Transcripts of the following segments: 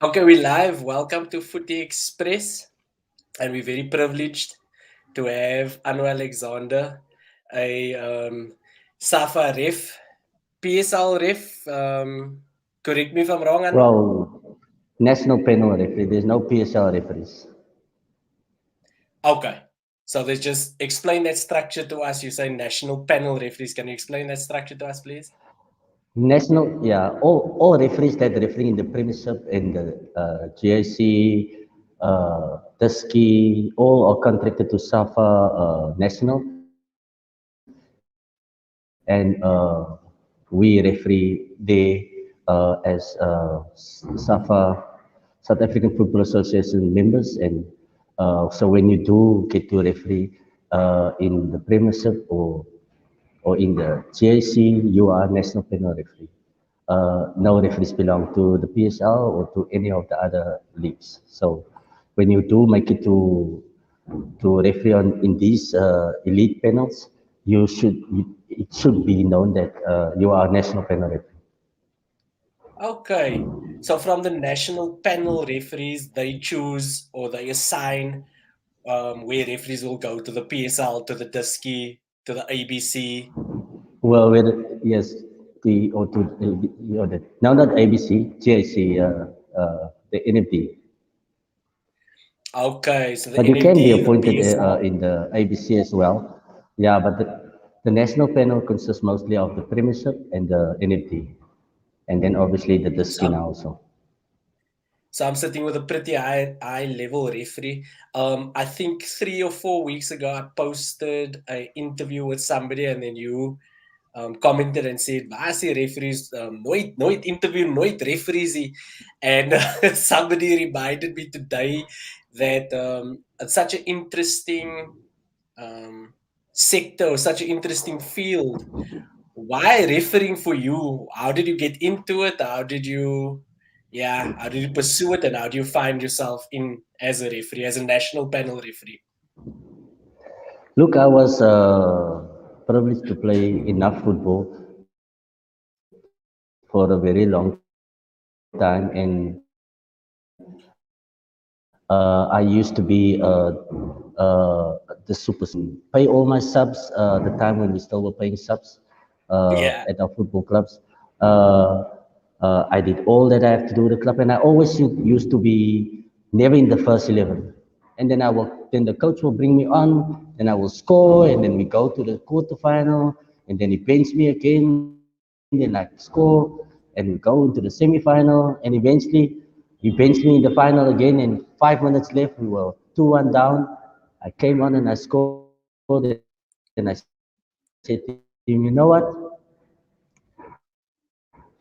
Okay, we're live. Welcome to Footy Express, and we're very privileged to have Anwar Alexander, a SAFA ref, PSL ref. Correct me if I'm wrong, Anwar. Well, national panel referee. There's no PSL referees. Okay, so let's just explain that structure to us. You say national panel referees. Can you explain that structure to us, please? National, yeah, all referees that referee in the Premiership and the GIC, Tusky, all are contracted to SAFA National, and we referee there as SAFA, South African Football Association members, and so when you do get to referee in the Premiership or in the GAC, you are national panel referee. No referees belong to the PSL or to any of the other leagues. So when you do make it to referee in these elite panels, it should be known that you are national panel referee. Okay, so from the national panel referees, they choose or they assign where referees will go to the PSL, to the Diski, to the ABC. Well, yes, the or to the no, not ABC, GIC, the NFD. Okay, so the But you can be NFD, the appointed PSL. in the ABC as well. Yeah, but the national panel consists mostly of the Premiership and the NFD, and then obviously the So, Diskina also. so I'm sitting with a pretty high level referee. I think 3 or 4 weeks ago, I posted an interview with somebody, and then you commented and said, "I see referees, nooit interview, nooit referees." And somebody reminded me today that it's such an interesting um, sector, such an interesting field. Why refereeing for you? How did you get into it? How did you pursue it? And how do you find yourself in as a referee, as a national panel referee? Look, I was privileged to play enough football for a very long time, and I used to be the superstar and pay all my subs. The time when we still were paying subs at Yeah. our football clubs. Uh, I did all that I have to do with the club, and I always used to be never in the first 11. And then the coach will bring me on, and I will score, and then we go to the quarterfinal, and then he bench me again, then I score, and we go into the semi-final, and eventually he benched me in the final again, and 5 minutes left, we were 2-1 down. I came on and I scored, and I said to him, you know what?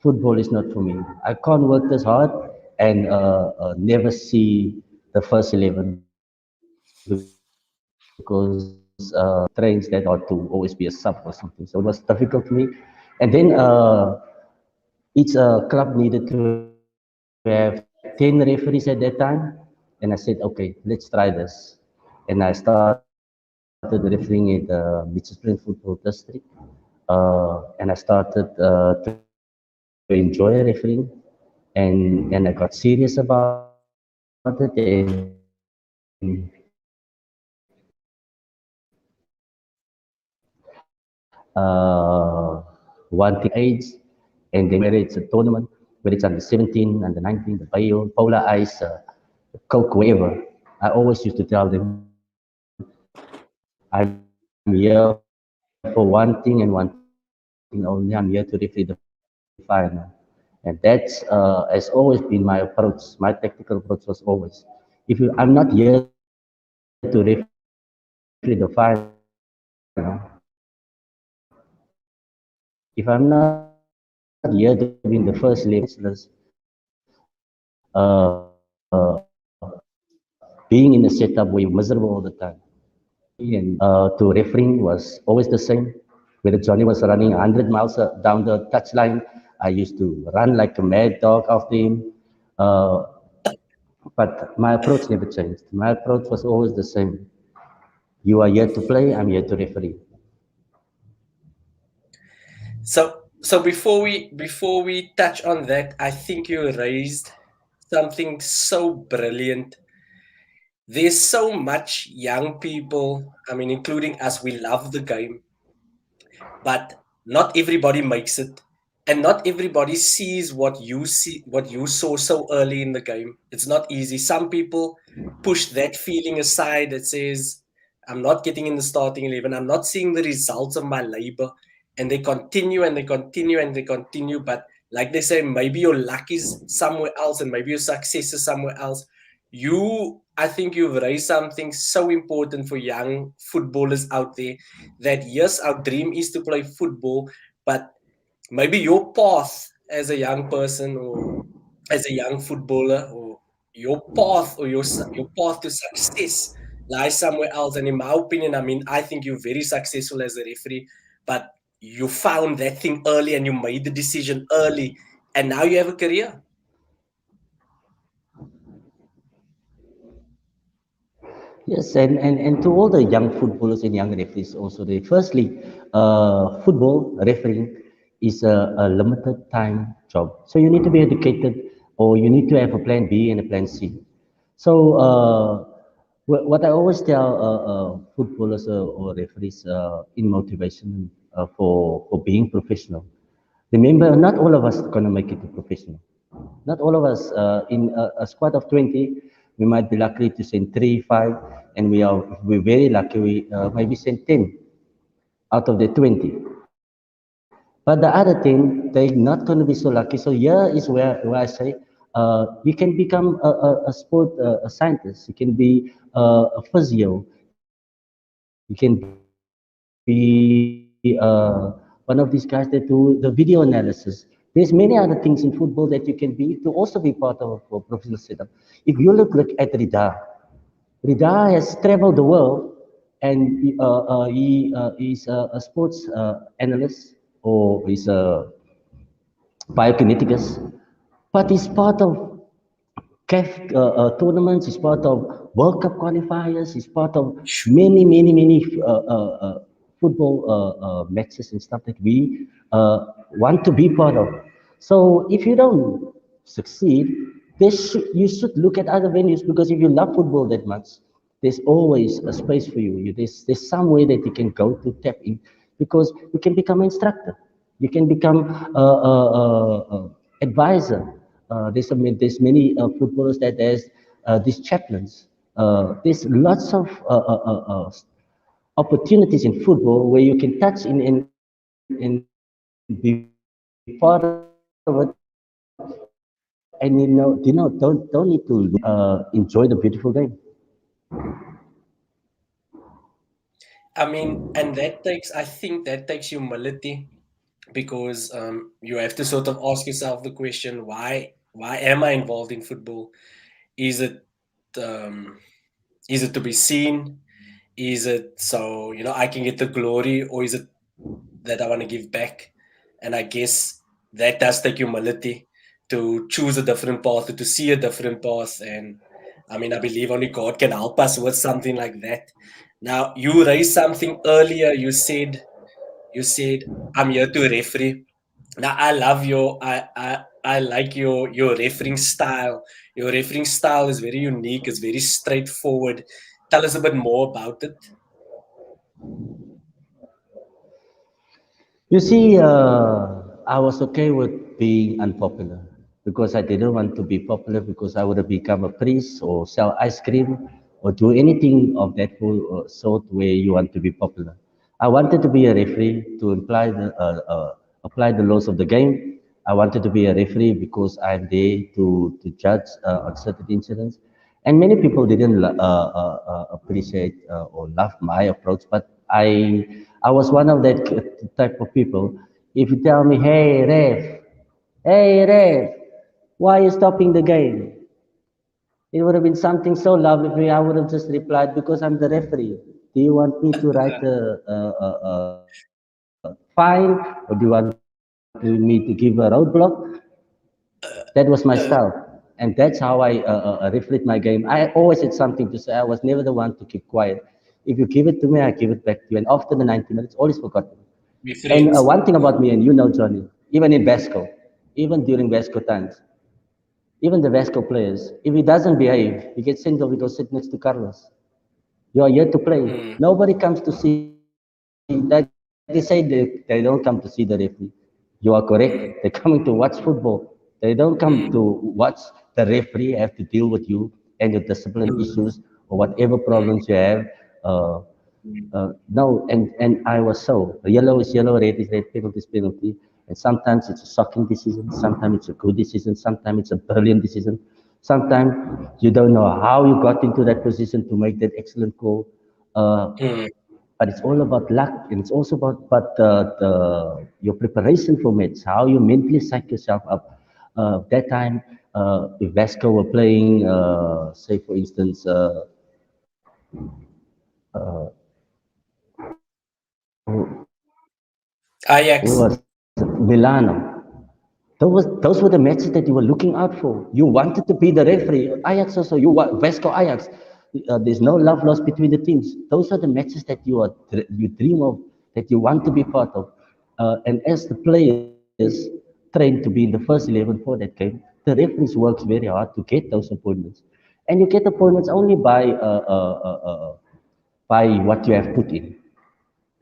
Football is not for me. I can't work this hard and never see the first 11 because trains that hard to always be a sub or something. So it was difficult for me. And then each club needed to have 10 referees at that time. And I said, okay, let's try this. And I started refereeing at Mitchell's Plain Football District. And I started to enjoy refereeing, and I got serious about it. And one thing age, and then whether it's a tournament, whether it's under 17, under 19, the Bayo, Polar Ice, Coke, wherever, I always used to tell them, I'm here for one thing and one thing only. I'm here to referee the final, and that's has always been my approach. My tactical approach was always, if I'm not here to referee the final, if I'm not here to referee the final, if I'm not here to be in the first 11, being in the second 11 is pointless. Being in a setup where you're miserable all the time. To refereeing was always the same. Whether Johnny was running 100 miles down the touchline, I used to run like a mad dog after him. Uh, but my approach never changed. My approach was always the same. You are here to play, I'm here to referee. So before we touch on that, I think you raised something so brilliant. There's so much young people, I mean, including us, we love the game, but not everybody makes it, and not everybody sees what you see, what you saw so early in the game. It's not easy. Some people push that feeling aside that says, I'm not getting in the starting 11, I'm not seeing the results of my labor, and they continue and they continue and they continue. But like they say, maybe your luck is somewhere else and maybe your success is somewhere else. I think you've raised something so important for young footballers out there, that yes, our dream is to play football, but maybe your path as a young person or as a young footballer, or your path or your path to success lies somewhere else. And in my opinion, I mean, I think you're very successful as a referee, but you found that thing early and you made the decision early, and now you have a career. Yes, and to all the young footballers and young referees also, firstly, football refereeing is a limited time job. So you need to be educated, or you need to have a plan B and a plan C. So what I always tell footballers or referees in motivation for being professional, remember, not all of us are going to make it to professional. Not all of us. In a squad of 20, we might be lucky to send 3, 5, and we're very lucky we maybe send 10 out of the 20. But the other 10, they're not going to be so lucky. So here is where I say you can become a sport a scientist. You can be a physio. You can be one of these guys that do the video analysis. There's many other things in football that you can be to also be part of a professional setup. If you look at Rida has traveled the world, and he is a sports analyst, or he's a biokineticist, but he's part of tournaments, he's part of World Cup qualifiers, he's part of many football matches and stuff that we want to be part of. So if you don't succeed, you should look at other venues, because if you love football that much, there's always a space for you. There's some way that you can go to tap in, because you can become an instructor, you can become advisor. There's many footballers that there's these chaplains. There's lots of opportunities in football where you can touch in and be part of it, and don't need to lose enjoy the beautiful game. I mean, and that takes, I think that takes humility, because you have to sort of ask yourself the question, why am I involved in football? Is it um, is it to be seen? Is it so I can get the glory, or is it that I want to give back? And I guess that does take humility to choose a different path, to see a different path. And I mean, I believe only God can help us with something like that. Now, you raised something earlier. You said I'm here to referee. Now, I love I like your refereeing style. Your refereeing style is very unique. It's very straightforward. Tell us a bit more about it. You see, I was okay with being unpopular, because I didn't want to be popular, because I would have become a priest or sell ice cream or do anything of that sort where you want to be popular. I wanted to be a referee to apply the laws of the game. I wanted to be a referee because I'm there to judge on certain incidents. And many people didn't appreciate or love my approach, but I was one of that type of people. If you tell me, hey ref, why are you stopping the game? It would have been something so lovely for me. I would have just replied, because I'm the referee. Do you want me to write a fine, or do you want me to give a roadblock? That was my style, and that's how I reflect my game. I always had something to say. I was never the one to keep quiet. If you give it to me, I give it back to you. And after the 90 minutes, always forgotten. Be And friends. one thing about me, and you know, Johnny, even in Basco, even during Basco times, Even the Vasco players, if he doesn't behave, he gets sent off. He goes sit next to Carlos. You are here to play. mm, Nobody comes to see. They say they don't come to see the referee. You are correct. They're coming to watch football. They don't come to mm, watch the referee have to deal with you and your discipline mm, issues or whatever problems you have. Uh, no, and I was so yellow is yellow, red is red, penalty is penalty. And sometimes it's a shocking decision, sometimes it's a good decision, sometimes it's a brilliant decision. Sometimes you don't know how you got into that position to make that excellent call. Uh, mm. but it's all about luck, and it's also about your preparation for match, how you mentally psych yourself up. That time, if Vasco were playing, say for instance, who Ajax. was it? Milano. Those were the matches that you were looking out for. You wanted to be the referee. Ajax also, you want Vesco Ajax. There's no love lost between the teams. Those are the matches that you dream of, that you want to be part of. And as the players train to be in the first 11 for that game, the referees works very hard to get those appointments. And you get appointments only by what you have put in.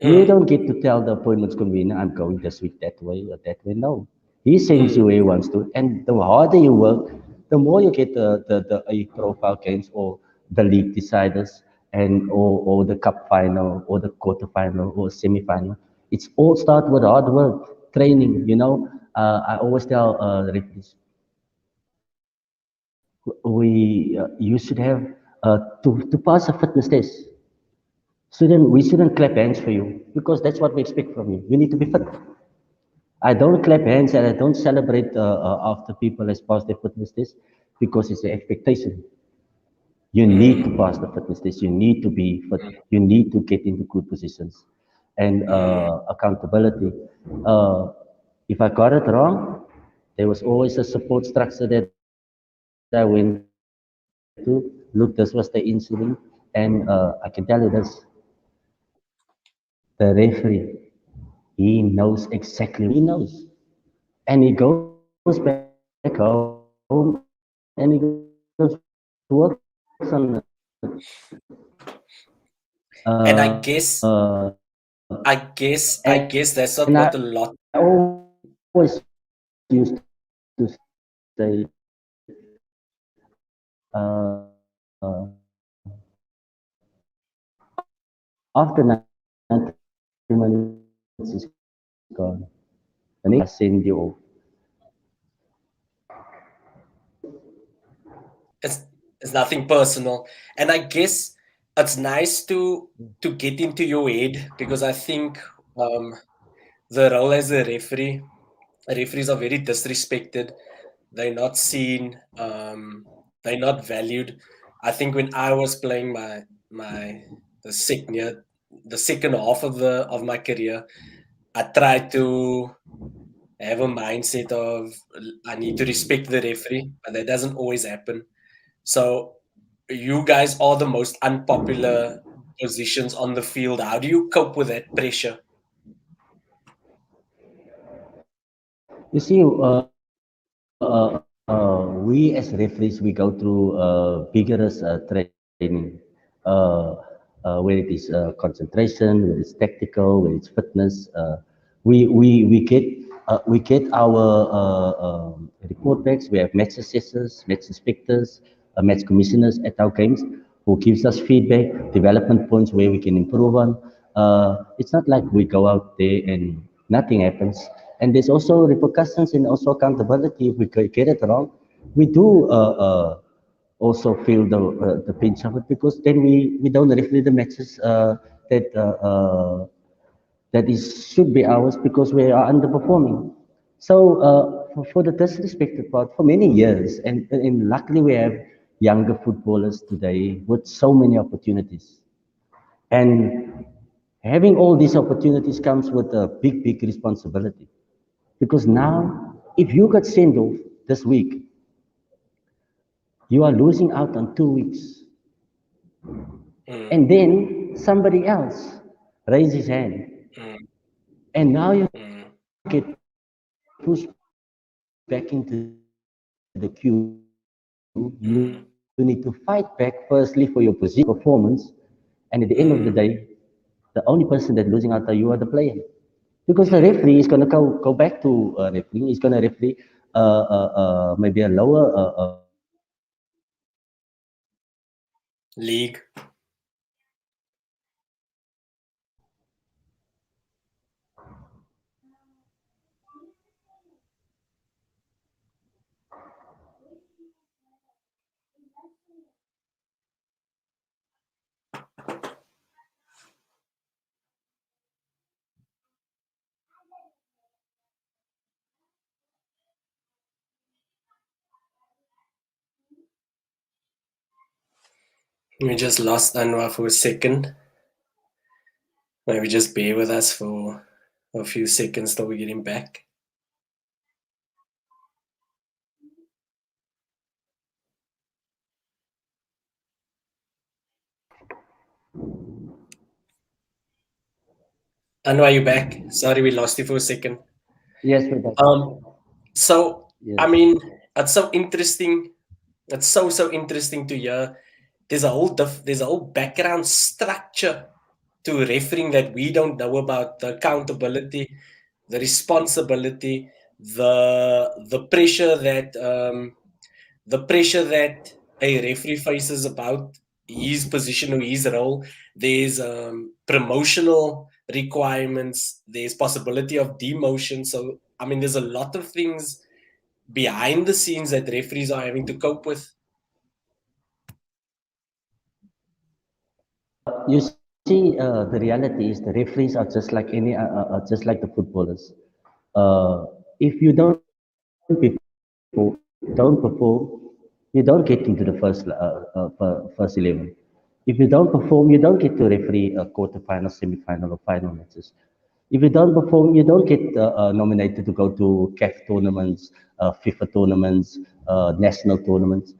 You Mm, don't get to tell the appointments convener, I'm going this week that way or that way. No. He sends you mm, where he wants to. And the harder you work, the more you get the A profile games or the league deciders and or the cup final or the quarter final or semi final. It's all start with hard work, training, you know. I always tell the referees, you should have to pass a fitness test. We shouldn't clap hands for you because that's what we expect from you. You need to be fit. I don't clap hands and I don't celebrate after people has passed their fitness test because it's an expectation. You need to mm, pass the fitness test. You need to be fit. You need to get into good positions and mm. accountability. Uh, if I got it wrong, there was always a support structure that I went to. Look, this was the incident, and I can tell you this: the referee, he knows exactly what he's doing. He knows, and he goes back home and he goes works on it. And And I I always guess that's used not to what a say, lot. after 90 minutes is gone. The next thing I send you off. It's it's nothing personal, and I guess it's nice to get into your head because I think um, the role as a referee, referees are very disrespected. They're not seen. They're not valued. I think when I was playing my the second year, the second half of my career, I tried to have a mindset of I need to respect the referee, but that doesn't always happen. So you guys are the most unpopular positions on the field. How do you cope with that pressure? You see, we as referees, we go through vigorous training, where it is concentration, where it's tactical, where it's fitness. We get our report backs. We have match assessors, match inspectors, match commissioners at our games who gives us feedback, development points where we can improve on. It's not like we go out there and nothing happens. And there's also repercussions and also accountability if we get it wrong. We do also feel the pinch of it because then we don't referee the matches that that is should be ours because we are underperforming. So for the disrespected part, for many years, and luckily we have younger footballers today with so many opportunities. And having all these opportunities comes with a big responsibility. Because now, if you got sent off this week, you are losing out on 2 weeks. Mm, And then somebody else raises his hand. mm, And now you get mm, pushed back into the queue you need to fight back firstly for your position, performance, and at the end of the mm, day, the only person that losing out are you are the player. Because the mm. referee is going to go back to refereeing. He's going to referee maybe a lower League. We just lost Anwar for a second. Maybe just bear with us for a few seconds till we get him back. Anwar, you back? Sorry, we lost you for a second. yes, with that. Um, so I Yes. mean, it's so interesting. It's so interesting to hear. There's a whole background structure to refereeing that we don't know about. The accountability, the responsibility, the pressure that a referee faces about his position or his role. There's promotional requirements. There's possibility of demotion. So I mean, there's a lot of things behind the scenes that referees are having to cope with. You see, the reality is the referees are just like just like the footballers. If you don't perform, you don't get into the first 11. If you don't perform, you don't get to referee a quarterfinal, semi-final, or final matches. If you don't perform, you don't get nominated to go to CAF tournaments, FIFA tournaments, national tournaments.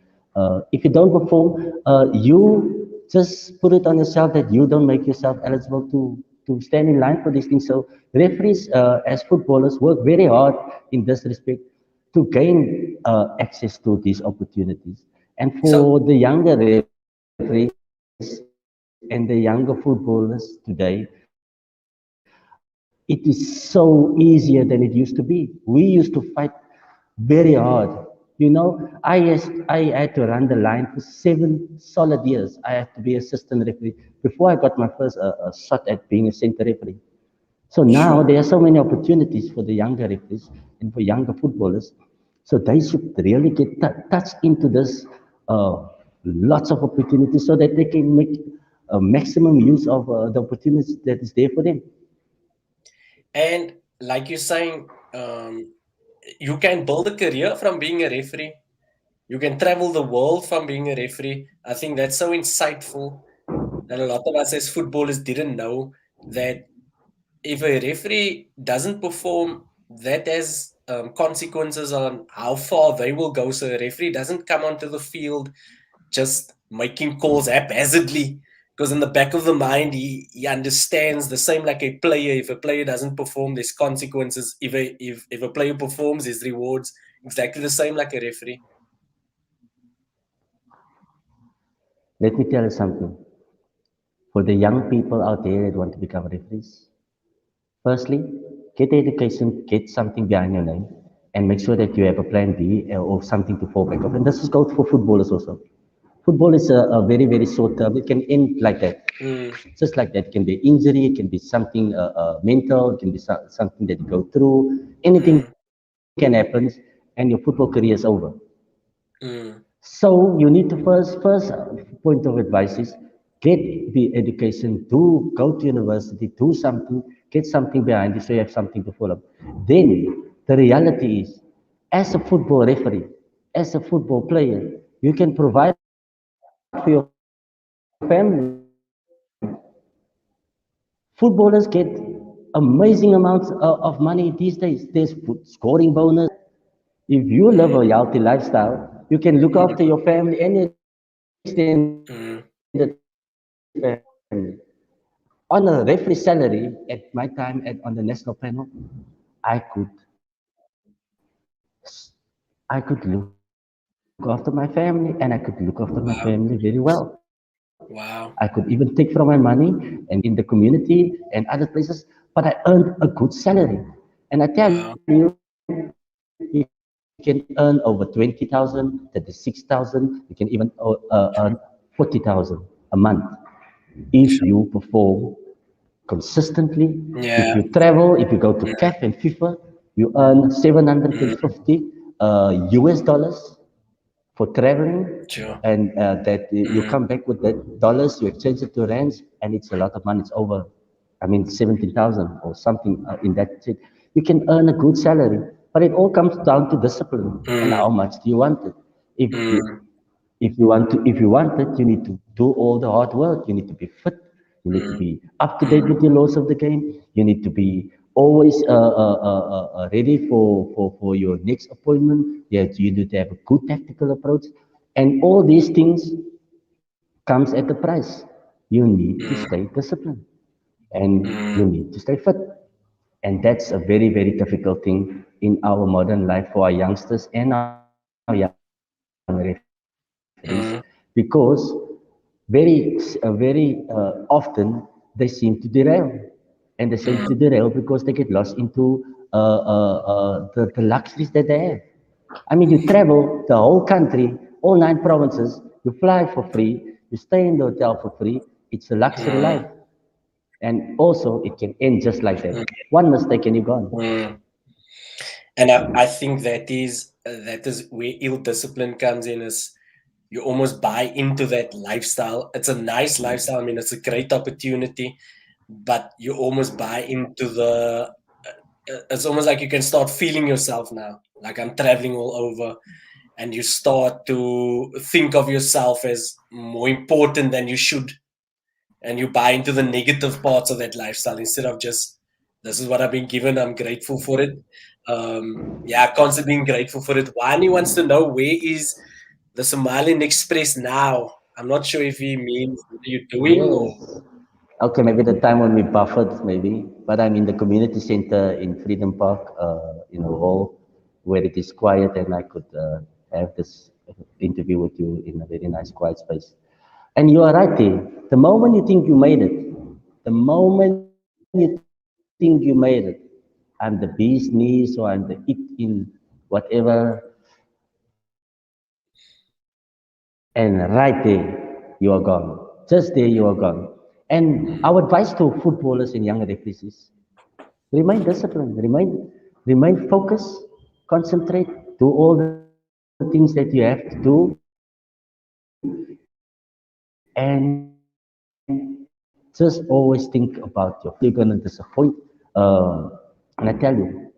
If you don't perform, you just put it on yourself that you don't make yourself eligible to stand in line for these things. So referees, as footballers, work very hard in this respect to gain access to these opportunities. And So for the younger referees and the younger footballers today, it is so easier than it used to be. We used to fight very hard. I had to run the line for 7 solid years. I had to be assistant referee before I got my first shot at being a center referee. So now there are sure. so many opportunities for the younger referees and for younger footballers. So they should really get touched into this lots of opportunities so that they can make maximum use of the opportunities that is there for them. And like you're saying, you can build a career from being a referee. You can travel the world from being a referee. I think that's so insightful that a lot of us as footballers didn't know that if a referee doesn't perform, that has consequences on how far they will go. So a referee doesn't come onto the field just making calls haphazardly, because in the back of the mind he understands the same like a player. If a player doesn't perform, there's consequences. If a player performs, there's rewards. Exactly the same like a referee. Let me tell you something. For the young people out there that want to become referees, firstly, get education, get something behind your name, and make sure that you have a plan B or something to fall back on. And this is goes for footballers also. Football is a very, very short term. It can end like that. Mm, Just like that. It can be injury, it can be something mental, it can be something that you go through. Anything mm, can happen, and your football career is over. mm, So you need to first point of advice is get the education, do go to university, do something, get something behind you so you have something to follow. Then the reality is, as a football referee, as a football player, you can provide for your family. Footballers get amazing amounts of money these days. There's scoring bonus. If you live a healthy mm, lifestyle, you can look after your family and your extended family. On mm. a referee salary at my time on the national panel, I could I could lose my life look after my family, and I could look after my Wow. family very well. I could even Wow. take from my money and give in the community and other places, but I earned a good salary. And I tell you, Wow. you can earn over 20,000, 36,000. You can even earn 40,000 a month if you perform consistently. If you Yeah. travel, if you go to CAF and FIFA, you earn Mm, 750 US dollars for traveling, sure. and that you Mm, come back with that dollars, you exchange it to rands, and it's a lot of money. It's over, I mean, 17,000 or something in that. You can earn a good salary, but it all comes down to discipline and mm, how much do you want it. If you mm, if you want it, you need to do all the hard work. You need to be fit. You need to mm, be up to date mm, with the laws of the game. You need to be always ready for your next appointment. You need to have a good tactical approach. And all these things comes at a price. You need to stay mm, disciplined and you mm, need to stay fit. And that's a very, very difficult thing in our modern life for our youngsters and our young referees because mm, very often they seem to derail. And they seem to mm, derail because they get lost into the luxuries that they have. I mean, you travel the whole country, all 9 provinces, you fly for free, you stay in the hotel for free. It's a luxury life. mm, And also, it can end just like that. mm, One mistake and you're gone. mm. And I think that is where ill discipline comes in. Is you almost buy into that lifestyle. It's a nice lifestyle. I mean, it's a great opportunity, but you almost buy into the. It's almost like you can start feeling yourself now. Like I'm traveling all over, and you start to think of yourself as more important than you should, and you buy into the negative parts of that lifestyle instead of just this is what I've been given. I'm grateful for it. Yeah, constantly being grateful for it. Wani wants to know where is the Somalian Express now. I'm not sure if he means what are you doing or Yes. Okay, maybe the time when we buffered, maybe. But I'm in the community center in Freedom Park, in a hall where it is quiet and I could have this interview with you in a very nice, quiet space. And you are right there. The moment you think you made it, the moment you think you made it, I'm the bee's knees or I'm the it in whatever, and right there, you are gone. Just there, you are gone. And our advice to footballers and young referees is remain disciplined, remain focused, concentrate, do all the things that you have to do, and just always think about your future. You're going to disappoint. You're going to disappoint. And I tell you,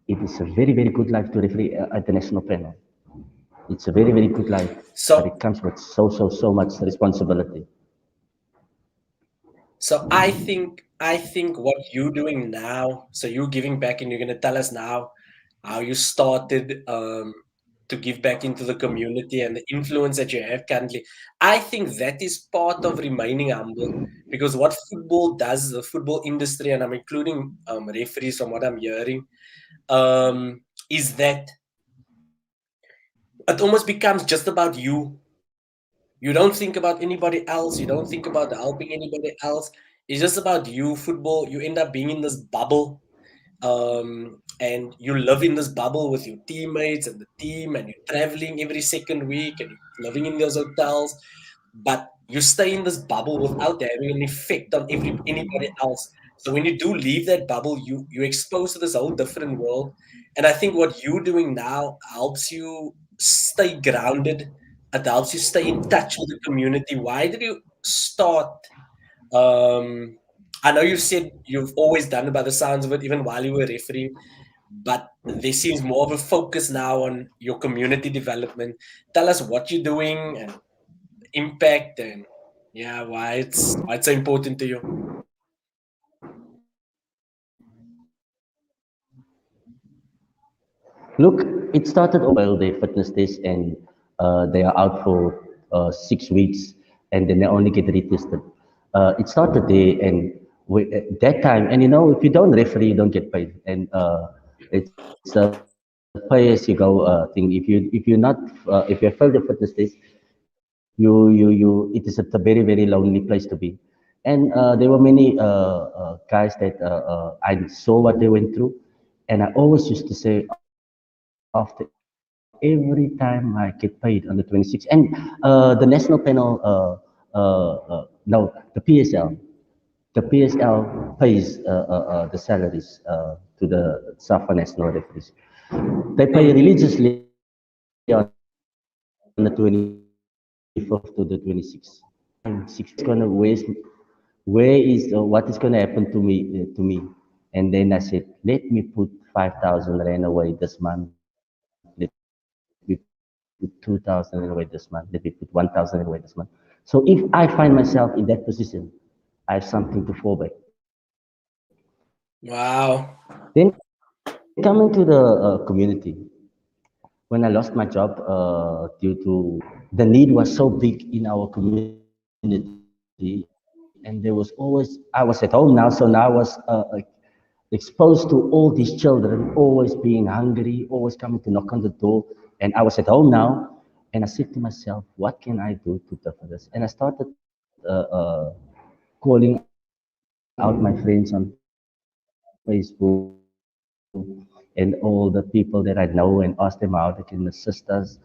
it is a very, very good life to referee at the national panel. It's a very, very good life, but so. it comes with so much responsibility. So I think what you're doing now. So you're giving back, and you're going to tell us now how you started to give back into the community and the influence that you have currently. I think that is part of remaining humble, because what football does, the football industry, and I'm including referees from what I'm hearing, is that it almost becomes just about you. You don't think about anybody else. You don't think about helping anybody else. It's just about you. Football, you end up being in this bubble, and you live in this bubble with your teammates and the team, and you're traveling every second week, and you're living in those hotels, but you stay in this bubble without having an effect on anybody else. So when you do leave that bubble, you're exposed to this whole different world. And I think what you're doing now helps you stay grounded. It helps you stay in touch with the community. Why did you start? Um, I know you said you've always done it by the sounds of it, even while you were refereeing, but there seems more of a focus now on your community development. Tell us what you're doing and impact, and yeah, why it's so important to you. Look, it started over their fitness test and they are out for 6 weeks and then they only get retested. It started there and at that time, and you know, if you don't referee, you don't get paid. And it's a very, very pay as you go thing. If you're not if you failed the fitness test, you it is a very very lonely place to be. And there were many guys that I saw what they went through, and I always used to say after every time I get paid on the 26th. And the national panel, no, the PSL pays the salaries to the SAFA national referees. They pay Mm. religiously on the 25th to the 26th. I'm 6 weeks gonna where is what is gonna happen to me? And then I said, let me put 5,000 rand away this month. Let me put 2,000 rand away this month. Let me put 1,000 rand away this month. So if I find myself in that position, I have something to fall back. Then Wow. coming to the community, when I lost my job due to the need was so big in our community, and there was always I was at home now, so now I was exposed to all these children always being hungry, always coming to knock on the door, and I was at home now, and I said to myself, what can I do to differ this? And I started calling out my friends on Facebook and all the people that I know and ask them how they can assist us.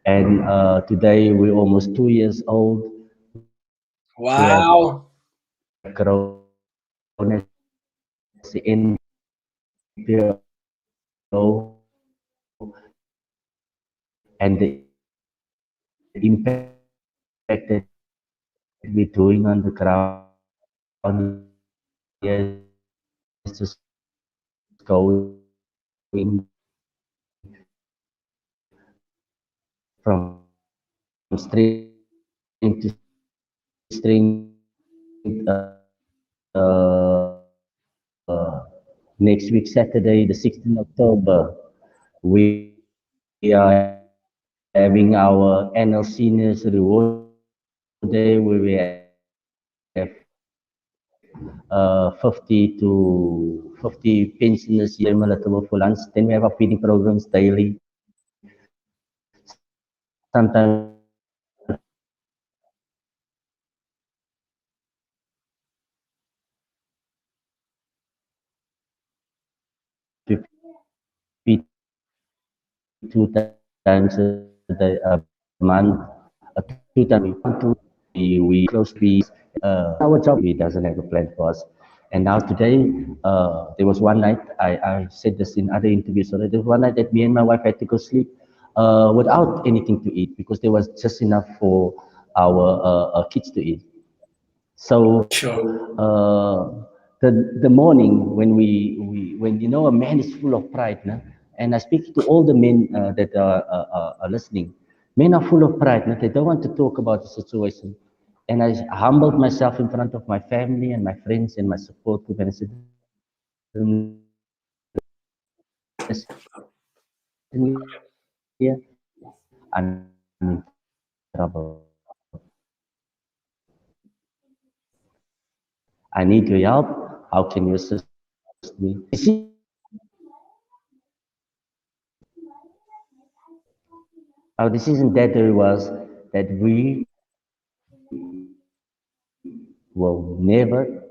And today we're almost 2 years old. We have grown as an NPO, and Wow. the impact that we're doing on the ground here is just going from strength to strength. Next week, Saturday, the 16th October, we are having our annual seniors reward day where we have 50 to 50 pensioners here, palatable for lunch. Then we have our feeding programs daily. Sometimes we feed 2 times a month, 2 times we close bees. Our job he doesn't have a plan for us. And now today, there was one night I said this in other interviews already. There was one night that me and my wife had to go sleep without anything to eat because there was just enough for our kids to eat. Sure. So the morning when you know a man is full of pride, nah? And I speak to all the men that are listening. Men are full of pride. Nah? They don't want to talk about the situation. And I humbled myself in front of my family and my friends and my support group, and I said, "Listen, here I'm in trouble. I need your help. How can you assist me?" Our decision that day was that we will never,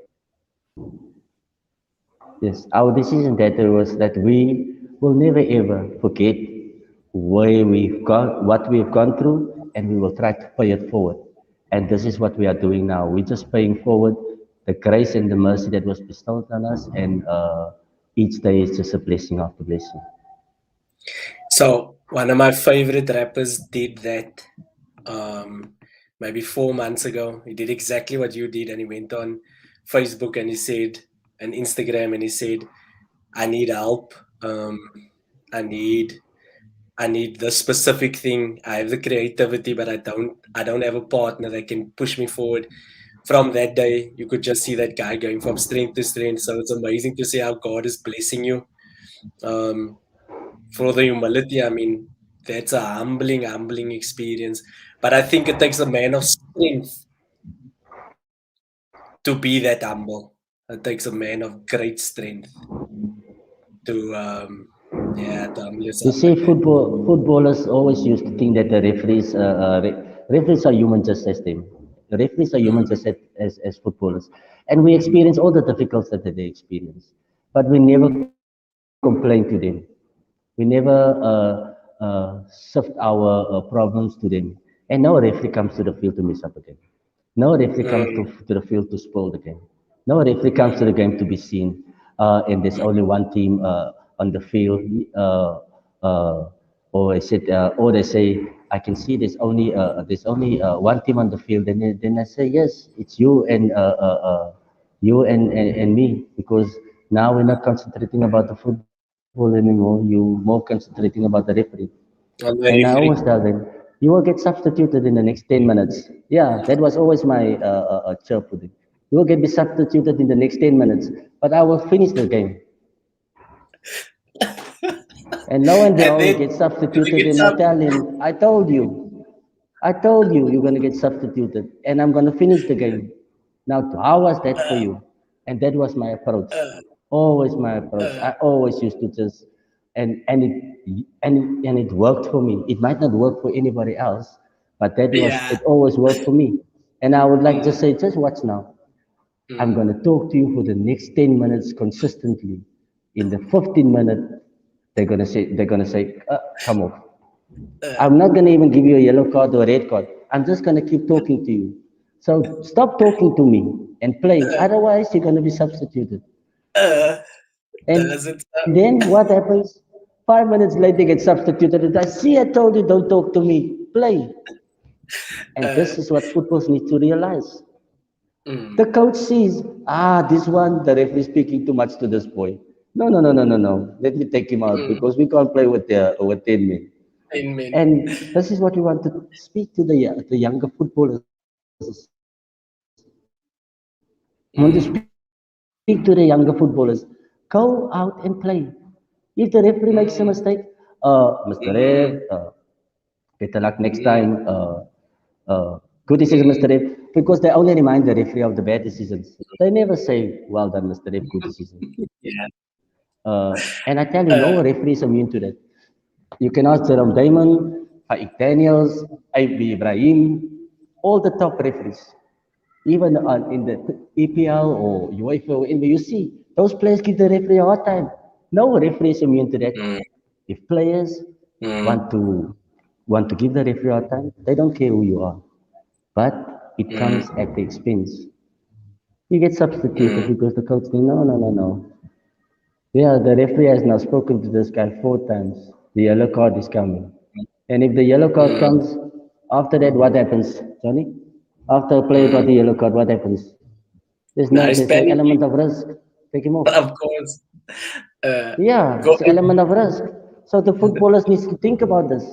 yes, our decision that day was that we will never ever forget where we've gone, what we've gone through, and we will try to pay it forward. And this is what we are doing now. We're just paying forward the grace and the mercy that was bestowed on us, and each day is just a blessing after blessing. So one of my favorite rappers did that um, maybe 4 months ago. He did exactly what you did, and he went on Facebook and he said, and Instagram, and he said, "I need help. Um, I need, I need this specific thing. I have the creativity, but I don't have a partner that can push me forward." From that day, you could just see that guy going from strength to strength. So it's amazing to see how God is blessing you. Um, for the humility, I mean, that's a humbling experience. But I think it takes a man of strength to be that humble. It takes a man of great strength to. Yeah, to humble You yourself see, like that. footballers always used to think that the referees are human just as them. The referees are human Mm, just as footballers, and we experience all the difficulties that they experience. But we never complain to them. We never shift our problems to them. And no referee comes to the field to mess up again. No referee comes mm, to the field to spoil the game. No referee comes to mm, the game to be seen. And there's only one team on the field. Uh, or they say, I can see there's only one team on the field. And then I say, yes, it's you and and me, because now we're not concentrating about the football anymore. You more concentrating about the referee. on And the I always referee. tell them, you will get substituted in the next 10 minutes. Yeah, that was always my chirp with them. You will get be substituted in the next 10 minutes, but I will finish the game. And lo and And behold, he then gets you substituted, get and I some. tell him, I told you you're going to get substituted, and I'm going to finish the game. Now, how was that for you? And that was my approach. Always my approach. I always used to just, and it worked for me. It might not work for anybody else, but Yeah. it always worked for me. And I would like to Mm, say, just watch now. I'm mm, going to talk to you for the next 10 minutes consistently. In the 15 minute, they're gonna say, come off. I'm not going to even give you a yellow card or a red card. I'm just going to keep talking to you. So stop talking to me and play. Otherwise, you're going to be substituted. uh, And does it? then what happens? 5 minutes later, they get substituted. And I see, I told you, don't talk to me. Play. And this Uh, is what footballers need to realize. The mm, coach sees, this one, the referee is speaking too much to this boy. No, no, no, no, no, no. Let me take him out mm, because we can't play with 10 men. 10 men. And this is what we want to speak to the younger footballers. We want to speak to the younger footballers. Go out and play. If the referee makes a mistake, Mr. Rev, Mm, better luck next time. mm, Good decision, Mr. Rev. mm, Because they only remind the referee of the bad decisions. They never say, well done, Mr. Rev, good decision. yeah. And I tell you, no referee Uh, is immune to that. You can ask Jerome Damon, Faik Daniels, IB Ibrahim, all the top referees. Even in the EPL or UEFA or NBA, you see, those players give the referee a hard time. No referee is immune to that. mm, If players mm, want to want to give the referee a hard time, they don't care who you are. But it mm, comes at the expense. You get substituted mm, because the coach thinks, no, no, no, no. Yeah, the referee has now spoken to this guy 4 times. The yellow card is coming. And if the yellow card mm. comes, after that, what happens, Johnny? After a player got Mm. the yellow card, what happens? Nice There's an panicking, element of risk. Take him off. of course. Yeah, Go. it's an element of risk. So the footballers needs to think about this.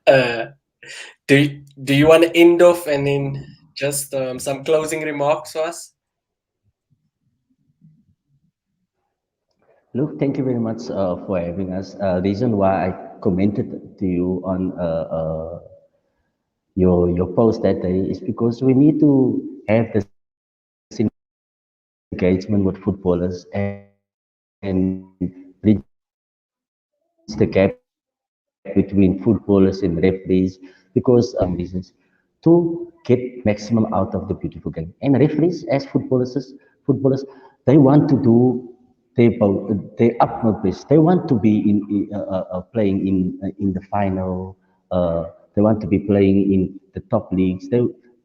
Uh, do you want to end off and then just some closing remarks for us? Look, thank you very much for having us. Reason why I commented to you on your post that day is because we need to have this engagement with footballers and bridge the gap between footballers and referees because there are so many reasons to get maximum out of the beautiful game. And referees, as footballers, footballers, they want to do their utmost best. They want to be playing in the final. They want to be playing in the top leagues.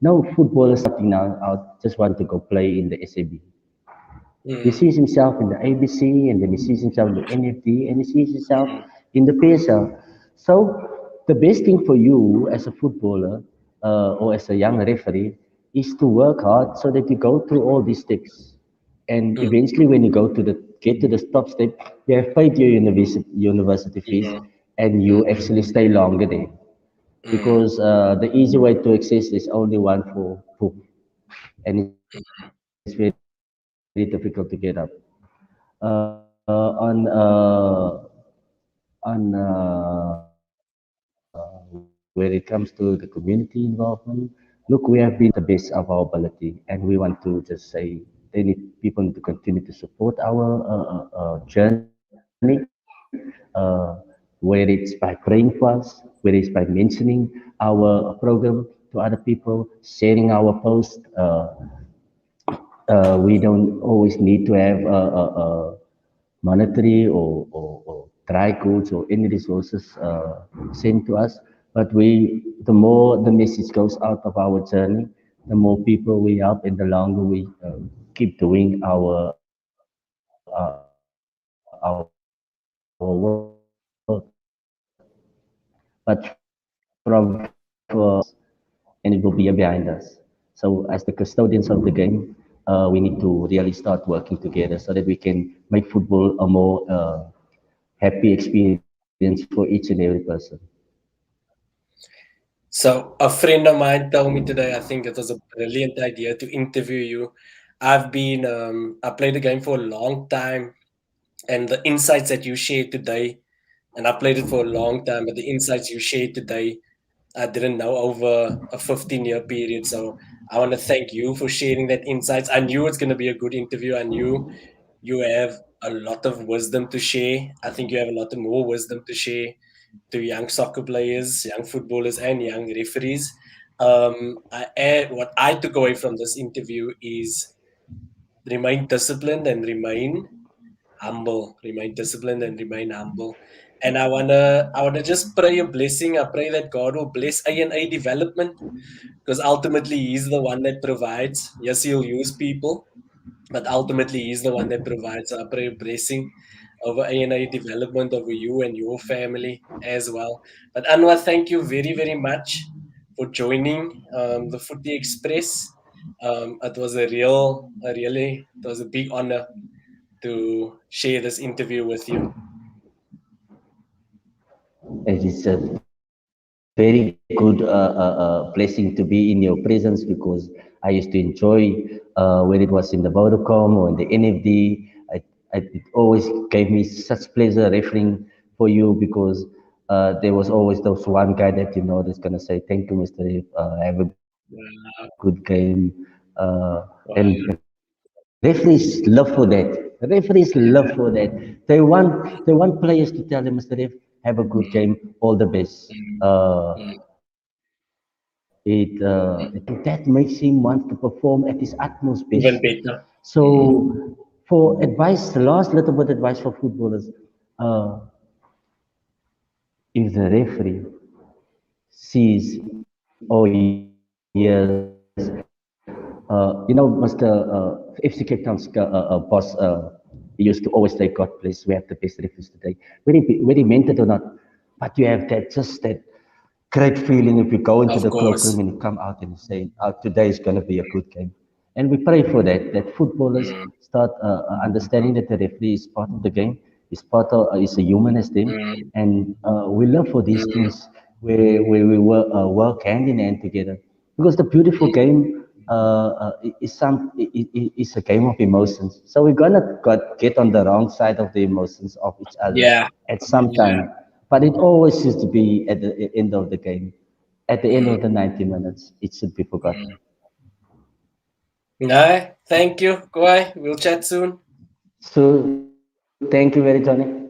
No footballer starting now out just want to go play in the SAB. He Mm, sees himself in the ABC, and then he sees himself in the NFD, and he sees himself mm, in the PSL. So the best thing for you as a footballer or as a young referee is to work hard so that you go through all these steps. And mm, eventually, when you get to the top step, you have paid your university fees, mm, and mm, you actually stay longer there. mm, Because the easy way to access is only one for poop, and it's very difficult to get up. When it comes to the community involvement, look, we have been trying the best of our ability, and we want to just say people need to continue to support our journey. uh, whether it's by praying for us, whether it's by mentioning our program to other people, sharing our post. We don't always need to have monetary or dry goods or any resources sent to us. But the more the message goes out of our journey, the more people we help, and the longer we keep doing our work, but from and it will be a year behind us. So as the custodians of the game, we need to really start working together so that we can make football a more happy experience for each and every person. So a friend of mine told me today, I think it was a brilliant idea to interview you. I played the game for a long time, and the insights that you shared today, and I played it for a long time, but the insights you shared today, I didn't know over a 15-year period. So I want to thank you for sharing that insights. I knew it's going to be a good interview. I knew you have a lot of wisdom to share. I think you have a lot more wisdom to share to young soccer players, young footballers, and young referees. What I took away from this interview is remain disciplined and remain humble. Remain disciplined and remain humble. And I wanna just pray a blessing. I pray that God will bless A&A development because ultimately He's the one that provides. Yes, He'll use people, but ultimately He's the one that provides. So I pray a blessing over A&A development, over you and your family as well. But Anwar, thank you very, very much for joining the Footy Express. It was a big honor to share this interview with you. It is a very good blessing to be in your presence because I used to enjoy when it was in the Vodacom or in the NFD. It always gave me such pleasure referring for you because there was always those one guy that you know that's gonna say thank you, Mr. If, have a good game, and referees love for that. Referees love for that. They want players to tell them, Mr. If, have a good game, all the best. Mm, mm. That makes him want to perform at his utmost best. So, Even better. for Mm. advice, the last little bit advice for footballers, uh, if the referee sees or hears, Mr. FC Cape Town's boss, he used to always say, God bless, we have the best referees today. Whether he meant it or not, but you have that great feeling if you go into the Of cloakroom and you course. come out and you say, today is going to be a good game. And we pray for that footballers Mm, start understanding that the referee is part of the game, is a human as them. mm, And we love for these mm, things where we work hand in hand together. Because the beautiful game is a game of emotions. So we're going to get on the wrong side of the emotions of each other yeah. at some Yeah. time. But it always used to be at the end of the game. At the end Mm, of the 90 minutes, it should be forgotten. mm. No, thank you. Kawhi. We'll chat soon. So, thank you very, Johnny.